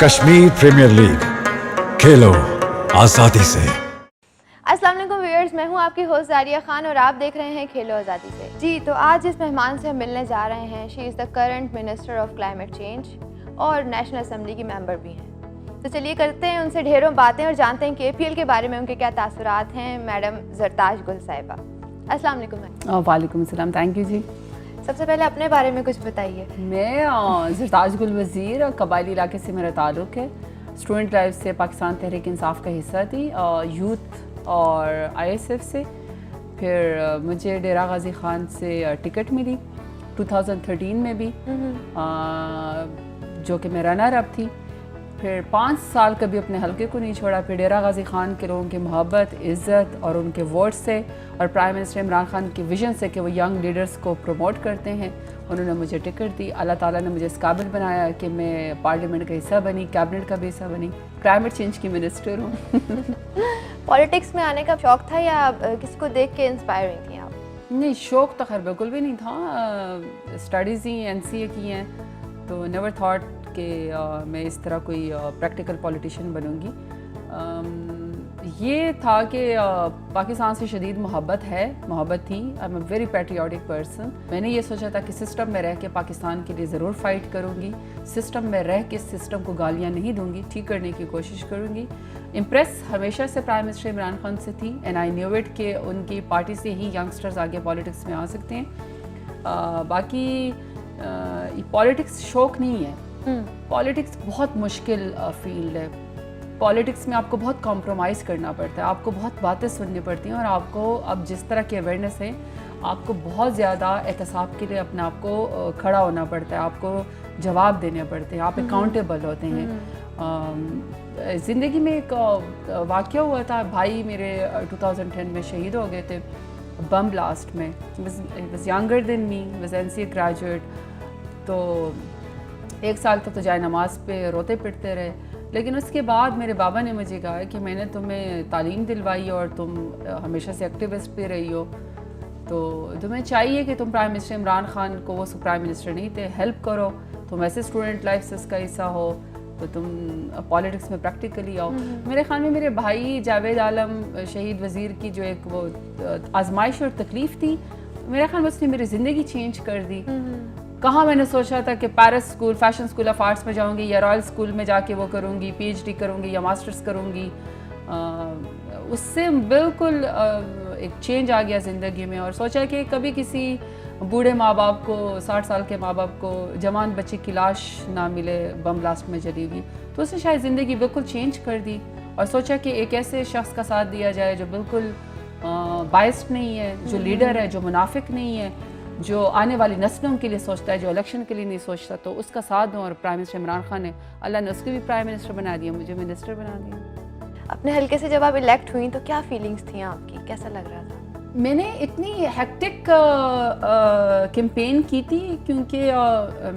Kashmir premiere league, खेलो आजादी से। अस्सलाम वालेकुम व्यूअर्स, मैं हूं आपकी होस्ट जारिया खान और आप देख रहे हैं खेलो आज़ादी से। जी, तो आज जिस मेहमान से हम मिलने जा रहे हैं, she is the current minister of climate change और नेशनल असेंबली की मेंबर भी हैं। तो चलिए करते हैं उनसे ढेरों बातें और जानते हैं KPL के बारे में उनके क्या तासुरात हैं। मैडम ज़रताज गुल साहिबा, अस्सलाम वालेकुम मैम। वालेकुम सलाम, थैंक यू जी। सबसे पहले अपने बारे में कुछ बताइए। मैं ज़रताज गुल वज़ीर, कबायली इलाके से मेरा ताल्लुक़ है। स्टूडेंट लाइफ से पाकिस्तान तहरीक इंसाफ का हिस्सा थी, यूथ और ISF से। फिर मुझे डेरा गाजी खान से टिकट मिली 2013 में भी, जो कि मैं रनर अप थी। फिर 5 साल कभी अपने हलके को नहीं छोड़ा। फिर डेरा गाजी खान के लोगों की मोहब्बत, इज़्ज़त और उनके वोट से और प्राइम मिनिस्टर इमरान खान के विजन से कि वो यंग लीडर्स को प्रमोट करते हैं, उन्होंने मुझे टिकट दी। अल्लाह ताला ने मुझे इस काबिल बनाया कि मैं पार्लियामेंट का हिस्सा बनी, कैबिनेट का भी हिस्सा बनी, क्लाइमेट चेंज की मिनिस्टर हूँ। पॉलिटिक्स में आने का शौक था या किसको देख के इंस्पायर हुई थी आप? नहीं, शौक तो खैर बिल्कुल भी नहीं था। स्टडीज़ ही NCA की हैं, तो नेवर थॉट कि मैं इस तरह कोई प्रैक्टिकल पॉलिटिशियन बनूंगी। ये था कि पाकिस्तान से शदीद मोहब्बत थी। I am a very patriotic person. मैंने ये सोचा था कि सिस्टम में रह के पाकिस्तान के लिए ज़रूर फ़ाइट करूंगी। सिस्टम में रह के सिस्टम को गालियाँ नहीं दूंगी, ठीक करने की कोशिश करूंगी। इम्प्रेस हमेशा से प्राइम मिनिस्टर इमरान खान से थी, एंड आई न्यू इट कि उनकी पार्टी से ही यंगस्टर्स आगे पॉलिटिक्स में आ सकते हैं। बाकी पॉलिटिक्स शौक नहीं है। पॉलिटिक्स बहुत मुश्किल फील्ड है। पॉलिटिक्स में आपको बहुत कॉम्प्रोमाइज़ करना पड़ता है, आपको बहुत बातें सुननी पड़ती हैं, और आपको अब जिस तरह की अवेयरनेस है, आपको बहुत ज़्यादा एहतसाब के लिए अपने आप को खड़ा होना पड़ता है, आपको जवाब देने पड़ते हैं, आप अकाउंटेबल होते हैं। ज़िंदगी में एक वाक़या हुआ था, भाई मेरे 2010 में शहीद हो गए थे बम ब्लास्ट में। Was younger than me, was NCA graduate. तो 1 साल तक तो जाए नमाज पे रोते पिटते रहे, लेकिन उसके बाद मेरे बाबा ने मुझे कहा कि मैंने तुम्हें तालीम दिलवाई और तुम हमेशा से एक्टिविस्ट पे रही हो, तो तुम्हें चाहिए कि तुम प्राइम मिनिस्टर इमरान खान को, वो प्राइम मिनिस्टर नहीं थे, हेल्प करो। तुम ऐसे स्टूडेंट लाइफ से इसका हिस्सा हो, तो तुम पॉलिटिक्स में प्रैक्टिकली आओ। मेरे ख्याल में मेरे भाई जावेद आलम शहीद वज़ीर की जो एक वो आजमाइश और तकलीफ़ थी, मेरे ख्याल में उसने मेरी ज़िंदगी चेंज कर दी। कहाँ मैंने सोचा था कि Paris school, fashion school of arts में जाऊंगी या रॉयल स्कूल में जाके वो करूंगी, PhD करूंगी या मास्टर्स करूंगी। उससे बिल्कुल एक चेंज आ गया ज़िंदगी में, और सोचा कि कभी किसी बूढ़े माँ बाप को, 60 साल के माँ बाप को जवान बच्चे की लाश ना मिले बम ब्लास्ट में जली हुई, तो उसने शायद ज़िंदगी बिल्कुल चेंज कर दी। और सोचा कि एक ऐसे शख्स का साथ दिया जाए जो बिल्कुल बायस्ड नहीं है, जो लीडर है, जो मुनाफिक नहीं है, जो आने वाली नस्लों के लिए सोचता है, जो इलेक्शन के लिए नहीं सोचता, तो उसका साथ दूँ। और प्राइम मिनिस्टर इमरान खान ने, अल्लाह ने उसको भी प्राइम मिनिस्टर बना दिया, मुझे मिनिस्टर बना दिया। अपने हल्के से जब आप इलेक्ट हुई तो क्या फीलिंग्स थी आपकी, कैसा लग रहा था? मैंने इतनी हेक्टिक कैंपेन की थी क्योंकि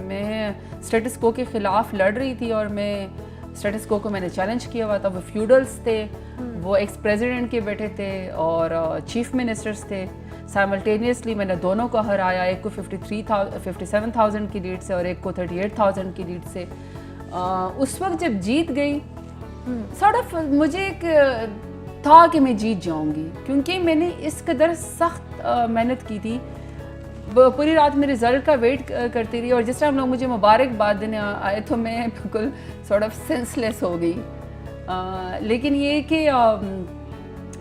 मैं स्टेटस को के ख़िलाफ़ लड़ रही थी, और मैं स्टेटस को मैंने चैलेंज किया हुआ था। वो फ्यूडल्स थे, वो एक्स प्रेसिडेंट के बेटे थे और चीफ मिनिस्टर्स थे। साइमल्टेनियसली मैंने दोनों को हराया, एक को 57,000 की लीड से और एक को 38,000 की लीड से। उस वक्त जब जीत गई, सॉर्ट ऑफ मुझे एक था कि मैं जीत जाऊंगी, क्योंकि मैंने इस कदर सख्त मेहनत की थी। पूरी रात मैं रिज़ल्ट का वेट करती रही, और जिस टाइम लोग मुझे मुबारकबाद देने आए तो मैं बिल्कुल सॉर्ट ऑफ सेंसलेस हो गई। लेकिन ये कि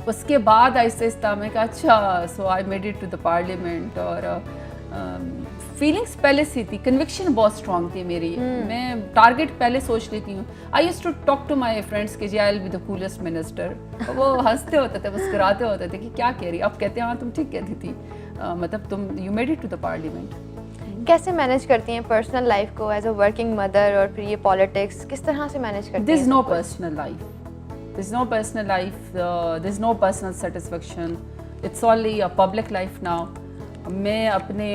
उसके बाद आहिस्ता आहिस्ता मैं कहा अच्छा, so I made it to the parliament. और फीलिंग्स पहले से थी, कन्विक्शन बहुत स्ट्रॉन्ग थी मेरी। मैं टारगेट पहले सोच लेती हूँ। I used to talk to my friends कि जी I will be the coolest minister. वो हंसते होते थे, मुस्कुराते होते थे कि क्या कह रही। अब कहते हैं हाँ तुम ठीक कहती थी, मतलब तुम you made it to the parliament. कैसे मैनेज करती हैं पर्सनल लाइफ को एज अ वर्किंग मदर, और फिर ये पॉलिटिक्स किस तरह से मैनेज करती हैं? There's no personal life. There's no personal life. There's no personal satisfaction. It's only a public life now. मैं अपने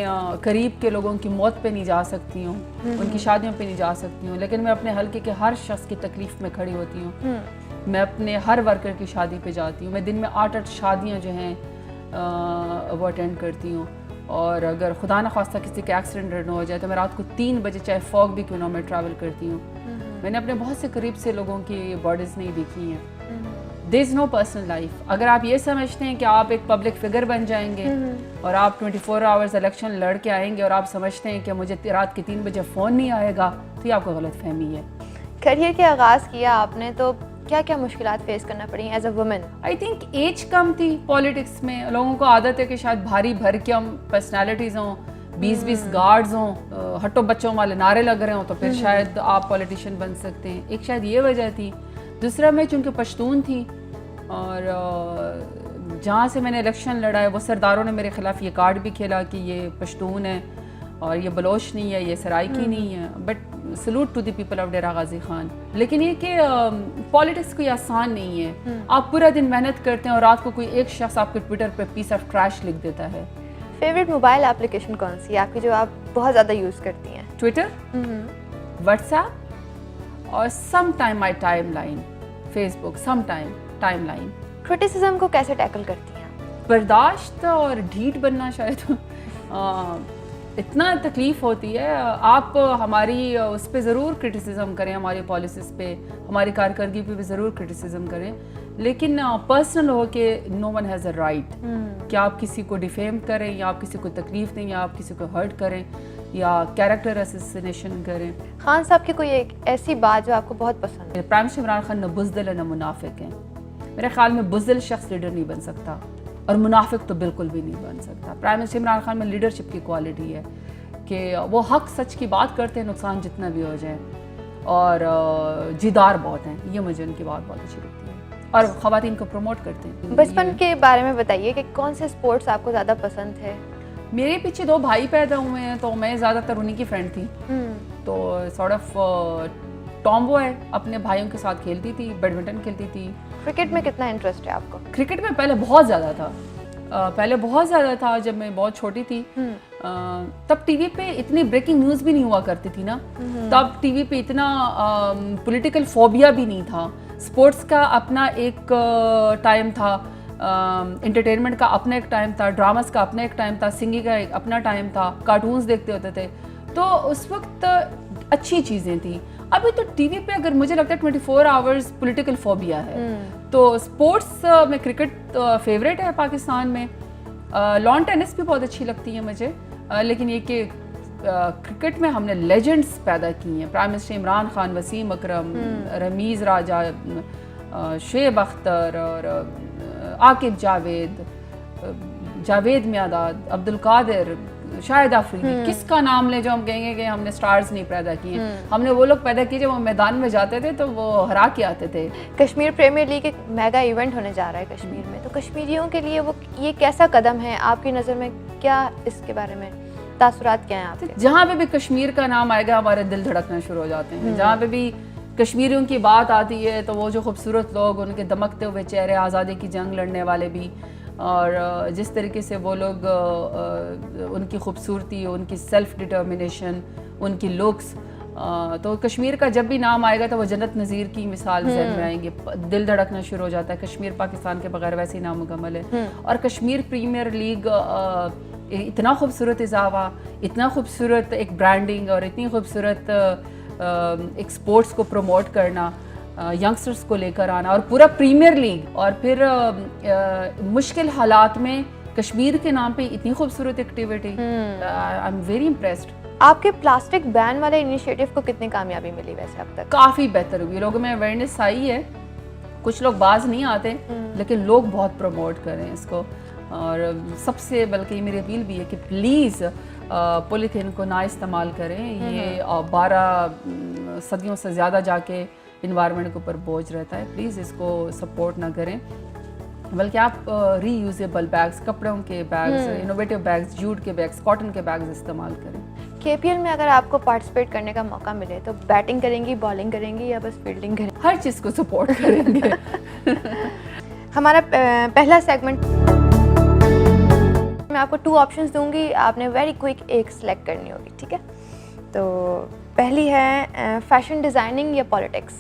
करीब के लोगों की मौत पे नहीं जा सकती हूँ, उनकी शादियों पे नहीं जा सकती हूँ, लेकिन मैं अपने हल्के के हर शख्स की तकलीफ़ में खड़ी होती हूँ। मैं अपने हर वर्कर की शादी पे जाती हूँ। मैं दिन में 8 शादियाँ जो हैं वो अटेंड करती हूँ। और अगर खुदा न खास्ता किसी का एक्सीडेंट न हो जाए तो मैं रात को 3 बजे चाहे फॉग भी क्यों ना मैं ट्रैवल करती हूँ। میں نے اپنے بہت سے قریب سے لوگوں کی باڈیز نہیں دیکھی ہیں. دیر از نو پرسنل لائف. اگر آپ یہ سمجھتے ہیں کہ آپ ایک پبلک فگر بن جائیں گے اور آپ 24 آورز الیکشن لڑ کے آئیں گے اور آپ سمجھتے ہیں کہ مجھے رات کے 3 بجے فون نہیں آئے گا, تو یہ آپ کو غلط فہمی ہے. کریئر کے آغاز کیا آپ نے تو کیا کیا مشکلات فیس کرنا پڑی as a woman? I think age کم تھی پالیٹکس میں. لوگوں کو عادت ہے کہ شاید بھاری بھرکم پرسنالٹیز ہوں, 20 گارڈز ہوں, ہٹو بچوں والے نعرے لگ رہے ہوں, تو پھر شاید آپ پولیٹیشین بن سکتے ہیں. ایک شاید یہ وجہ تھی. دوسرا میں چونکہ پشتون تھی اور جہاں سے میں نے الیکشن لڑا ہے وہ سرداروں نے میرے خلاف یہ کارڈ بھی کھیلا کہ یہ پشتون ہے اور یہ بلوچ نہیں ہے, یہ سرائکی نہیں ہے. But salute to the people of Dera Ghazi Khan. لیکن یہ کہ پالیٹکس کوئی آسان نہیں ہے. آپ پورا دن محنت کرتے ہیں اور رات کو کوئی ایک شخص آپ کے ٹویٹر پہ پیس آف ٹریش لکھ دیتا ہے. فیوریٹ موبائل اپلیکیشن کون سی ہے آپ کی جو آپ بہت زیادہ یوز کرتی ہیں؟ ٹویٹر, واٹس ایپ اور some time my timeline, Facebook, some time timeline. Criticism کو کیسے ٹیکل کرتی ہیں؟ برداشت اور ڈھیٹ بننا. شاید اتنا تکلیف ہوتی ہے. آپ ہماری اس پہ ضرور کرٹیسزم کریں, ہماری پالیسیز پہ, ہماری کارکردگی پہ بھی ضرور کرٹیسزم کریں, لیکن پرسنل ہو کہ نو ون ہیز اے رائٹ کہ آپ کسی کو ڈیفیم کریں یا آپ کسی کو تکلیف دیں یا آپ کسی کو ہرٹ کریں یا کیریکٹر اسیسینیشن کریں. خان صاحب کی کوئی ایک ایسی بات جو آپ کو بہت پسند ہے؟ پرائم منسٹر عمران خان نہ بزدل ہے نہ منافق ہیں. میرے خیال میں بزدل شخص لیڈر نہیں بن سکتا اور منافق تو بالکل بھی نہیں بن سکتا. پرائم منسٹر عمران خان میں لیڈرشپ کی کوالٹی ہے کہ وہ حق سچ کی بات کرتے ہیں, نقصان جتنا بھی ہو جائے, اور جیدار بہت ہیں. یہ مجھے ان کی بات بہت اچھی لگتی ہے اور خواتین کو پروموٹ کرتے ہیں. بچپن کے بارے میں بتائیے کہ کون سے اسپورٹس آپ کو زیادہ پسند ہے؟ میرے پیچھے 2 بھائی پیدا ہوئے ہیں تو میں زیادہ تر انہیں کی فرینڈ تھی. تو سارٹ آف ٹامبو ہے, اپنے بھائیوں کے ساتھ کھیلتی تھی, بیڈمنٹن کھیلتی تھی. کرکٹ میں کتنا انٹرسٹ ہے آپ کو؟ کرکٹ میں پہلے بہت زیادہ تھا. جب میں بہت چھوٹی تھی تب ٹی وی پہ اتنی بریکنگ نیوز بھی نہیں ہوا کرتی تھی نا. تب ٹی وی پہ اتنا پولیٹیکل فوبیا بھی نہیں تھا. اسپورٹس کا اپنا ایک ٹائم تھا, انٹرٹینمنٹ کا اپنا ایک ٹائم تھا, ڈراماز کا اپنا ایک ٹائم تھا, سنگنگ کا ایک اپنا ٹائم تھا, کارٹونز دیکھتے ہوتے تھے. تو اس وقت اچھی چیزیں تھیں. ابھی تو ٹی وی پہ اگر مجھے لگتا ہے 24 آورز پولیٹیکل فوبیا ہے. تو اسپورٹس میں کرکٹ فیوریٹ ہے پاکستان میں. لان ٹینس بھی بہت اچھی لگتی ہے مجھے, لیکن یہ کہ کرکٹ میں ہم نے لیجنڈز پیدا کی ہیں. پرائم منسٹر عمران خان, وسیم اکرم, رمیز راجہ, شعیب اختر اور عاقب جاوید میاداد, عبدالقادر, شاہد آفریدی. کس کا نام لے جو ہم کہیں گے کہ ہم نے سٹارز نہیں پیدا کیے ہیں. ہم نے وہ لوگ پیدا کیے جب وہ میدان میں جاتے تھے تو وہ ہرا کے آتے تھے. کشمیر پریمیئر لیگ ایک میگا ایونٹ ہونے جا رہا ہے کشمیر میں, تو کشمیریوں کے لیے وہ یہ کیسا قدم ہے آپ کی نظر میں؟ کیا اس کے بارے میں تاثرات کیا ہیں آپ کے؟ جہاں پہ بھی کشمیر کا نام آئے گا ہمارے دل دھڑکنا شروع ہو جاتے ہیں. جہاں پہ بھی کشمیریوں کی بات آتی ہے تو وہ جو خوبصورت لوگ, ان کے دمکتے ہوئے چہرے, آزادی کی جنگ لڑنے والے بھی, اور جس طریقے سے وہ لوگ ان کی خوبصورتی, ان کی سیلف ڈٹرمنیشن, ان کی لکس, تو کشمیر کا جب بھی نام آئے گا تو وہ جنت نظیر کی مثال ذہن میں آئیں گے. دل دھڑکنا شروع ہو جاتا ہے. کشمیر پاکستان کے بغیر ویسے ہی نامکمل ہے. اور کشمیر پریمیئر لیگ اتنا خوبصورت اضافہ, اتنا خوبصورت ایک برانڈنگ اور اتنی خوبصورت ایک سپورٹس کو پروموٹ کرنا, ینگسٹرز کو لے کر آنا, اور پورا پریمیئر لیگ, اور پھر مشکل حالات میں کشمیر کے نام پہ اتنی خوبصورت activity. I am very impressed. آپ کے پلاسٹک بین والے انیشیٹو کو کتنی کامیابی ملی ویسے اب تک؟ کافی بہتر ہوئی. لوگوں میں اویئرنیس آئی ہے. کچھ لوگ باز نہیں آتے لیکن لوگ بہت پروموٹ کر رہے ہیں اس کو. اور سب سے بلکہ میری اپیل بھی ہے کہ پلیز پولیتھین کو نہ استعمال کریں. یہ 12 صدیوں سے زیادہ جا کے انوائرمنٹ کے اوپر بوجھ رہتا ہے. پلیز اس کو سپورٹ نہ کریں, بلکہ آپ ری یوزیبل بیگز, کپڑوں کے بیگز, انوویٹیو بیگز, جوٹ کے بیگز, کاٹن کے بیگز استعمال کریں. کے پی ایل میں اگر آپ کو پارٹیسپیٹ کرنے کا موقع ملے تو بیٹنگ کریں گی, بالنگ کریں گی یا بس فیلڈنگ کریں گی؟ ہر چیز کو سپورٹ کریں گے. ہمارا پہلا سیگمنٹ میں آپ کو 2 آپشنز دوں گی, آپ نے ویری کوئک ایک سلیکٹ کرنی ہوگی, ٹھیک ہے؟ تو پہلی ہے فیشن ڈیزائننگ یا پالیٹکس؟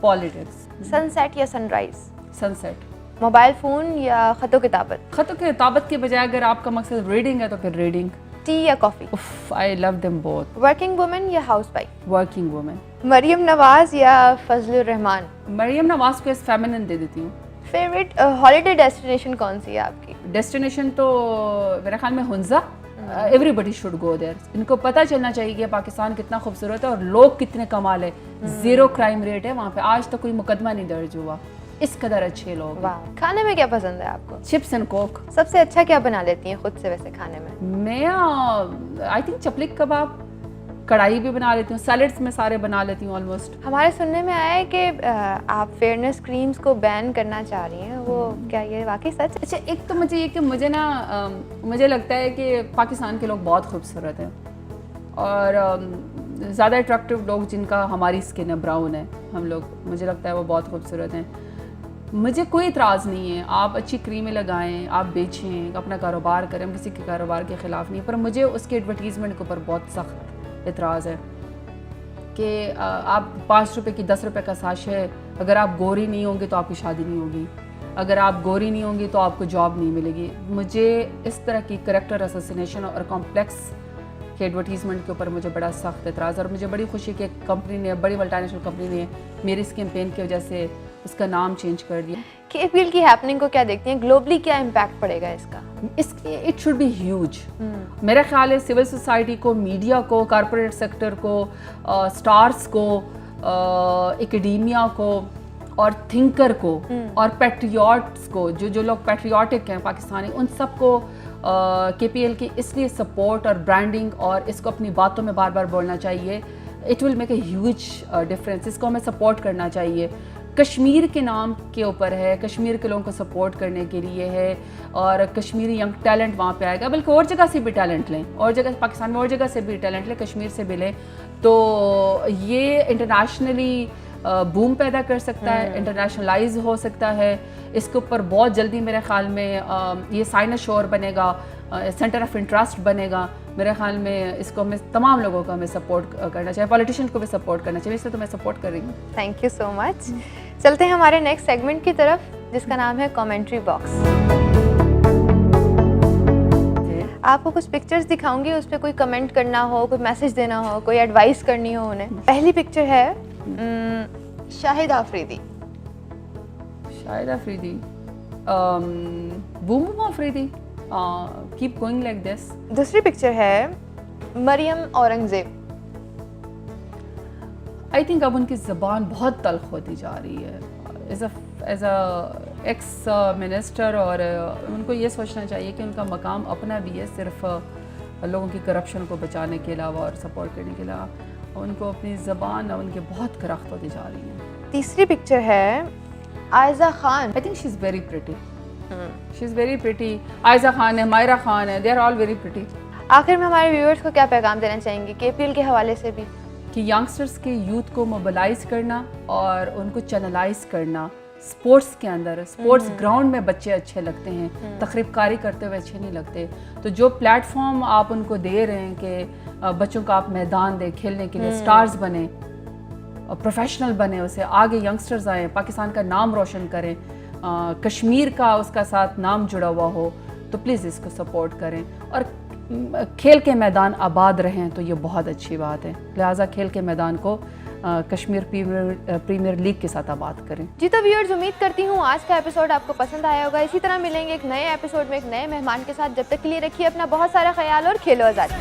پالیٹکس. سن سیٹ یا سن رائز؟ سن سیٹ. موبائل فون یا خط و کتابت؟ خط و کتابت کے بجائے اگر آپ کا مقصد ریڈنگ ہے تو پھر ریڈنگ. टी या coffee? I love them both. Working women या housewife? Working women. Maryam Nawaz या फजलुर रहमान? मरियम नवाज को फेमिनिन दे देती हूँ. फेवरेट हॉलीडे डेस्टिनेशन कौन सी है आपकी? डेस्टिनेशन तो मेरे ख्याल में Hunza. Everybody should go there. इनको पता चलना चाहिए कि पाकिस्तान कितना खूबसूरत है और लोग कितने कमाल है. 0 क्राइम रेट है वहाँ पे. आज तक कोई मुकदमा नहीं दर्ज हुआ. इस कदर अच्छे लोग. वाह. खाने में क्या पसंद है आपको? Chips and Coke. सबसे अच्छा क्या बना लेती हैं खुद से वैसे खाने में? मैं आई थिंक चपलिक कबाब, कढ़ाई भी बना लेती हूँ. सैलड्स में सारे बना लेती हूँ ऑलमोस्ट. हमारे सुनने में आया है कि आप फेयरनेस क्रीम्स को बैन करना चाह रही हैं, वो क्या ये वाकई सच? अच्छा, एक तो मुझे ये कि मुझे लगता है कि पाकिस्तान के लोग बहुत खूबसूरत हैं और ज़्यादा अट्रैक्टिव लोग जिनका हमारी स्किन है, ब्राउन है हम लोग, मुझे लगता है वो बहुत खूबसूरत हैं. मुझे कोई इतराज़ नहीं है. आप अच्छी क्रीमें लगाएं, आप बेचें, अपना कारोबार करें. हम किसी के कारोबार के ख़िलाफ़ नहीं, पर मुझे उसके एडवर्टीज़मेंट के ऊपर बहुत सख्त इतराज़ है कि आप 5 रुपए की 10 रुपए का साशे, अगर आप गोरी नहीं होंगे तो आपकी शादी नहीं होगी, अगर आप गोरी नहीं होंगी तो आपको जॉब नहीं मिलेगी. मुझे इस तरह की करैक्टर असैसिनेशन और कॉम्प्लेक्स के एडवर्टीज़मेंट के ऊपर मुझे बड़ा सख्त इतराज़. और मुझे बड़ी खुशी कि एक कंपनी ने, बड़ी मल्टीनेशनल कंपनी ने मेरे इस कैंपेन की वजह से उसका नाम चेंज कर दिया. KPL की हैपनिंग को क्या देखती हैं? ग्लोबली क्या इम्पैक्ट पड़ेगा इसका? It should be huge. मेरा ख्याल है सिविल सोसाइटी को, मीडिया को, कॉरपोरेट सेक्टर को, स्टार्स को, एकेडेमिया को और थिंकर को और पैट्रियट्स को, जो लोग पैट्रियाटिक हैं पाकिस्तानी, उन सबको KPL की इसलिए सपोर्ट और ब्रांडिंग और इसको अपनी बातों में बार बार बोलना चाहिए. It will make a huge difference. इसको हमें सपोर्ट करना चाहिए. कश्मीर के नाम के ऊपर है, कश्मीर के लोगों को सपोर्ट करने के लिए है और कश्मीरी यंग टैलेंट वहाँ पे आएगा. बल्कि और जगह से भी टैलेंट लें, और जगह पाकिस्तान में और जगह से भी टैलेंट लें, कश्मीर से भी लें, तो ये इंटरनेशनली बूम पैदा कर सकता है, इंटरनेशनलाइज हो सकता है. इसके ऊपर बहुत जल्दी मेरे ख्याल में ये साइनस शोर बनेगा, सेंटर ऑफ इंटरेस्ट बनेगा. मेरे ख्याल में इसको हमें तमाम लोगों को हमें सपोर्ट करना चाहिए, पॉलिटिशियन को भी सपोर्ट करना चाहिए. इससे तो मैं सपोर्ट कर रही हूँ. Thank you so much. चलते हैं हमारे नेक्स्ट सेगमेंट की तरफ, जिसका नाम है कमेंट्री बॉक्स. आपको कुछ पिक्चर्स दिखाऊंगी, उस पर कोई कमेंट करना हो, कोई मैसेज देना हो, कोई एडवाइस करनी हो उन्हें. पहली पिक्चर है Shahid Afridi. Shahid Afridi, boom boom Afridi, keep going like this. दूसरी पिक्चर है मरियम औरंगजेब. आई थिंक अब उनकी ज़बान बहुत तल्ख होती जा रही है एज अ एक्स मिनिस्टर, और उनको ये सोचना चाहिए कि उनका मकाम अपना भी है, सिर्फ लोगों की करप्शन को बचाने के अलावा और सपोर्ट करने के अलावा. उनको अपनी ज़बान उनके बहुत करख्त होती जा रही है. तीसरी पिक्चर है Ayeza Khan. I think she is very pretty. She is very pretty. Ayeza Khan है, मायरा खान है, they are all very pretty. आखिर में हमारे व्यूअर्स को क्या पैगाम देना चाहेंगे KPL के हवाले से भी? कि यंगस्टर्स के यूथ को मोबिलाइज करना और उनको चैनलाइज करना. स्पोर्ट्स के अंदर, स्पोर्ट्स ग्राउंड में बच्चे अच्छे लगते हैं, तकरीबकारी करते हुए अच्छे नहीं लगते. तो जो प्लेटफॉर्म आप उनको दे रहे हैं कि बच्चों का आप मैदान दें खेलने के लिए, स्टार्स बने, प्रोफेशनल बने, उसे आगे यंगस्टर्स आए, पाकिस्तान का नाम रोशन करें, कश्मीर का उसका साथ नाम जुड़ा हुआ हो, तो प्लीज़ इसको सपोर्ट करें. और खेल के मैदान आबाद रहें तो ये बहुत अच्छी बात है. लिहाजा खेल के मैदान को कश्मीर प्रीमियर लीग के साथ आबाद करें. जी तो व्यूअर्स, उम्मीद करती हूँ आज का एपिसोड आपको पसंद आया होगा. इसी तरह मिलेंगे एक नए एपिसोड में एक नए मेहमान के साथ. जब तक के लिए रखिए अपना बहुत सारा ख्याल और खेलो आज़ादी.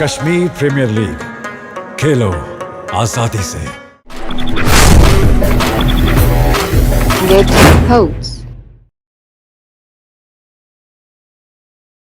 कश्मीर प्रीमियर लीग, खेलो आजादी से. Red Coats.